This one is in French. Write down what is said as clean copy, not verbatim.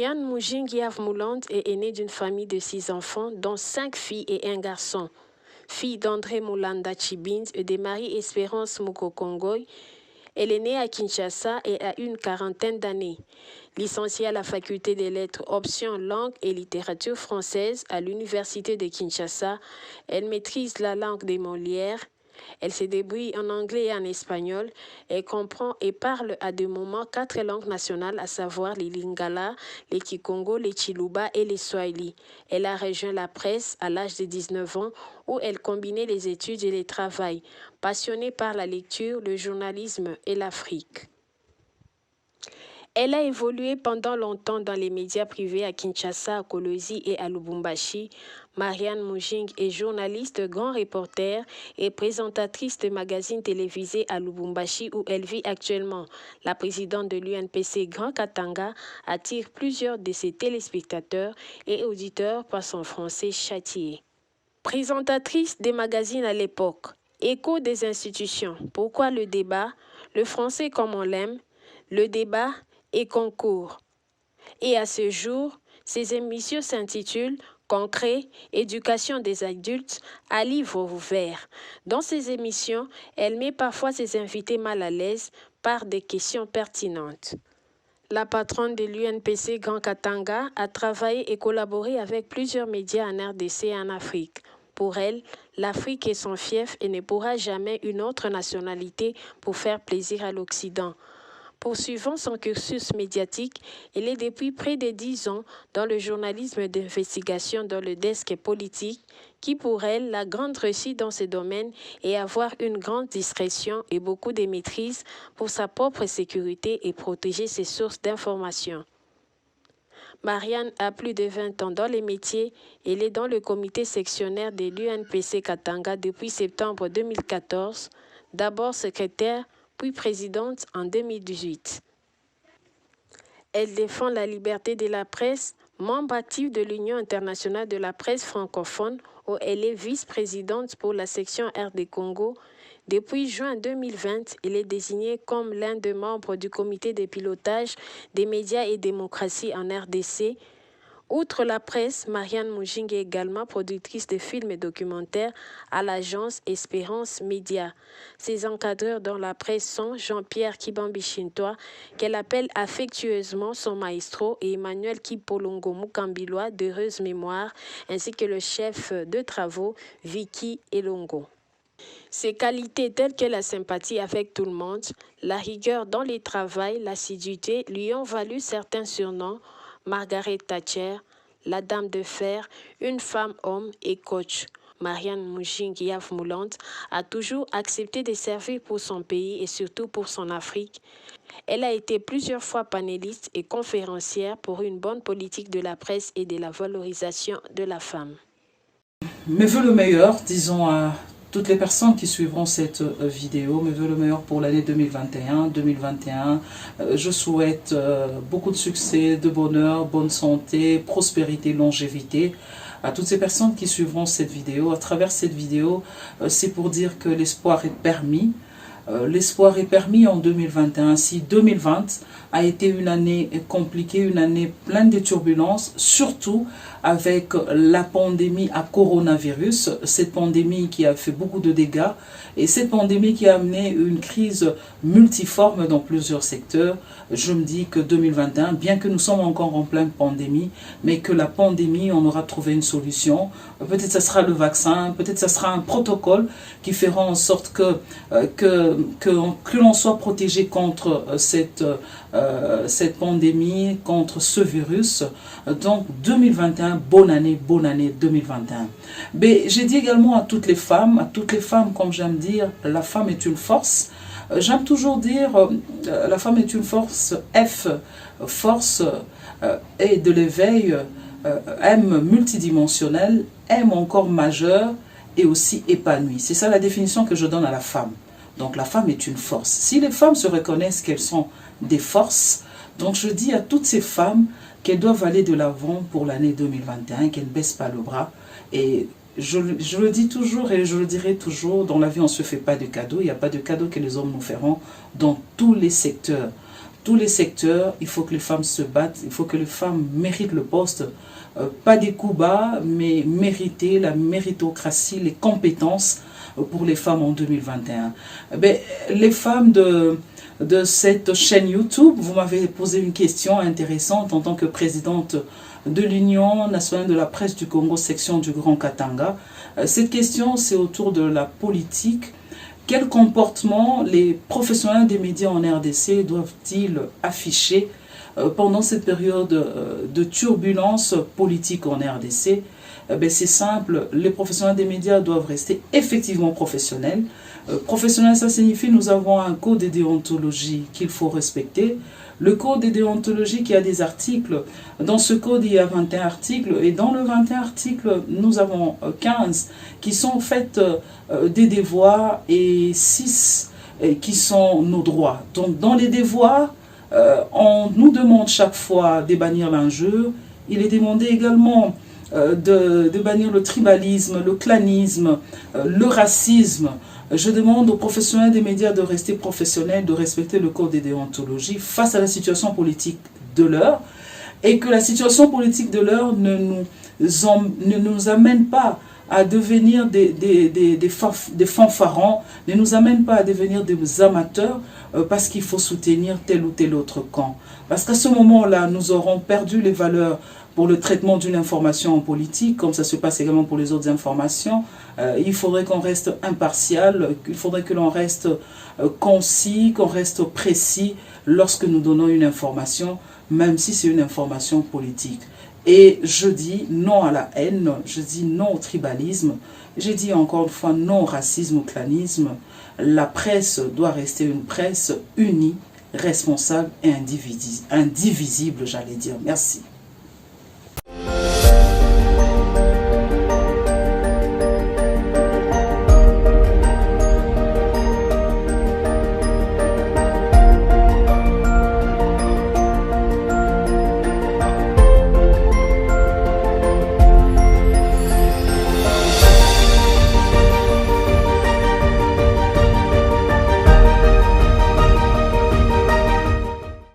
Marianne Mujinguiav Mouland est née d'une famille de 6 enfants, dont 5 filles et un garçon. Fille d'André Moulanda Chibins et de Marie-Espérance Mukokongoy, elle est née à Kinshasa et a une quarantaine d'années. Licenciée à la faculté des lettres option langue et littérature française à l'université de Kinshasa, elle maîtrise la langue des Molières. Elle se débrouille en anglais et en espagnol. Elle comprend et parle à des moments 4 langues nationales, à savoir les Lingala, les Kikongo, les Chiluba et les Swahili. Elle a rejoint la presse à l'âge de 19 ans où elle combinait les études et le travail, passionnée par la lecture, le journalisme et l'Afrique. Elle a évolué pendant longtemps dans les médias privés à Kinshasa, à Kolwezi et à Lubumbashi. Marianne Mujing est journaliste, grand reporter et présentatrice de magazines télévisés à Lubumbashi où elle vit actuellement. La présidente de l'UNPC Grand Katanga attire plusieurs de ses téléspectateurs et auditeurs par son français châtié. Présentatrice des magazines à l'époque, écho des institutions, pourquoi le débat, le français comme on l'aime, le débat et concours. Et à ce jour, ces émissions s'intitulent Concret, éducation des adultes à livre ouvert. Dans ces émissions, elle met parfois ses invités mal à l'aise par des questions pertinentes. La patronne de l'UNPC Grand Katanga a travaillé et collaboré avec plusieurs médias en RDC et en Afrique. Pour elle, l'Afrique est son fief et ne pourra jamais une autre nationalité pour faire plaisir à l'Occident. Poursuivant son cursus médiatique, elle est depuis près de 10 ans dans le journalisme d'investigation dans le desk politique, qui pour elle, la grande réussite dans ce domaine est avoir une grande discrétion et beaucoup de maîtrise pour sa propre sécurité et protéger ses sources d'information. Marianne a plus de 20 ans dans les métiers. Elle est dans le comité sectionnaire de l'UNPC Katanga depuis septembre 2014, d'abord secrétaire, puis présidente en 2018. Elle défend la liberté de la presse, membre actif de l'Union internationale de la presse francophone, où elle est vice-présidente pour la section RD Congo. Depuis juin 2020, elle est désignée comme l'un des membres du comité de pilotage des médias et démocratie en RDC. Outre la presse, Marianne Mujing est également productrice de films et documentaires à l'agence Espérance Média. Ses encadreurs dans la presse sont Jean-Pierre Kibambi-Chintois, qu'elle appelle affectueusement son maestro, et Emmanuel Kipolongo Mukambilois d'heureuse mémoire, ainsi que le chef de travaux Vicky Elongo. Ses qualités telles que la sympathie avec tout le monde, la rigueur dans les travaux, l'assiduité lui ont valu certains surnoms: Margaret Thatcher, la dame de fer, une femme homme et coach. Marianne Mujinguiav Mouland a toujours accepté de servir pour son pays et surtout pour son Afrique. Elle a été plusieurs fois panéliste et conférencière pour une bonne politique de la presse et de la valorisation de la femme. Mes voeux le meilleur, disons à toutes les personnes qui suivront cette vidéo, mes voeux le meilleur pour l'année 2021. Je souhaite beaucoup de succès, de bonheur, bonne santé, prospérité, longévité à toutes ces personnes qui suivront cette vidéo. À travers cette vidéo, c'est pour dire que l'espoir est permis. L'espoir est permis en 2021. Si 2020 a été une année compliquée, une année pleine de turbulences, surtout avec la pandémie à coronavirus, cette pandémie qui a fait beaucoup de dégâts et cette pandémie qui a amené une crise multiforme dans plusieurs secteurs. Je me dis que 2021, bien que nous sommes encore en pleine pandémie, mais que la pandémie, on aura trouvé une solution. Peut-être ce sera le vaccin, peut-être ce sera un protocole qui fera en sorte que l'on soit protégé contre cette pandémie, contre ce virus. Donc 2021, bonne année 2021. Mais j'ai dit également à toutes les femmes comme j'aime dire, la femme est une force. J'aime toujours dire, la femme est une force, force et de l'éveil, M multidimensionnel, M encore majeur et aussi épanoui. C'est ça la définition que je donne à la femme. Donc la femme est une force. Si les femmes se reconnaissent qu'elles sont des forces, donc je dis à toutes ces femmes qu'elles doivent aller de l'avant pour l'année 2021, qu'elles ne baissent pas le bras. Et je le dis toujours et je le dirai toujours, dans la vie on ne se fait pas de cadeaux, il n'y a pas de cadeaux que les hommes nous feront dans tous les secteurs. tous les secteurs, il faut que les femmes se battent, il faut que les femmes méritent le poste. Pas des coups bas, mais mériter la méritocratie, les compétences pour les femmes en 2021. Les femmes de cette chaîne YouTube, vous m'avez posé une question intéressante en tant que présidente de l'Union nationale de la presse du Congo, section du Grand Katanga. Cette question, c'est autour de la politique. Quel comportement les professionnels des médias en RDC doivent-ils afficher pendant cette période de turbulence politique en RDC? C'est simple, les professionnels des médias doivent rester effectivement professionnels. Professionnel, ça signifie nous avons un code de déontologie qu'il faut respecter. Le code de déontologie qui a des articles. Dans ce code, il y a 21 articles. Et dans le 21 articles, nous avons 15 qui sont faits des devoirs et 6 qui sont nos droits. Donc dans les devoirs, on nous demande chaque fois de bannir l'injure. Il est demandé également de bannir le tribalisme, le clanisme, le racisme. Je demande aux professionnels des médias de rester professionnels, de respecter le code de déontologie face à la situation politique de l'heure et que la situation politique de l'heure ne nous amène pas à devenir des fanfarons, ne nous amène pas à devenir des amateurs parce qu'il faut soutenir tel ou tel autre camp. Parce qu'à ce moment-là, nous aurons perdu les valeurs pour le traitement d'une information en politique, comme ça se passe également pour les autres informations. Il faudrait qu'on reste impartial, il faudrait que l'on reste concis, qu'on reste précis lorsque nous donnons une information, même si c'est une information politique. Et je dis non à la haine, je dis non au tribalisme, je dis encore une fois non au racisme, au clanisme. La presse doit rester une presse unie, responsable et indivisible, j'allais dire. Merci.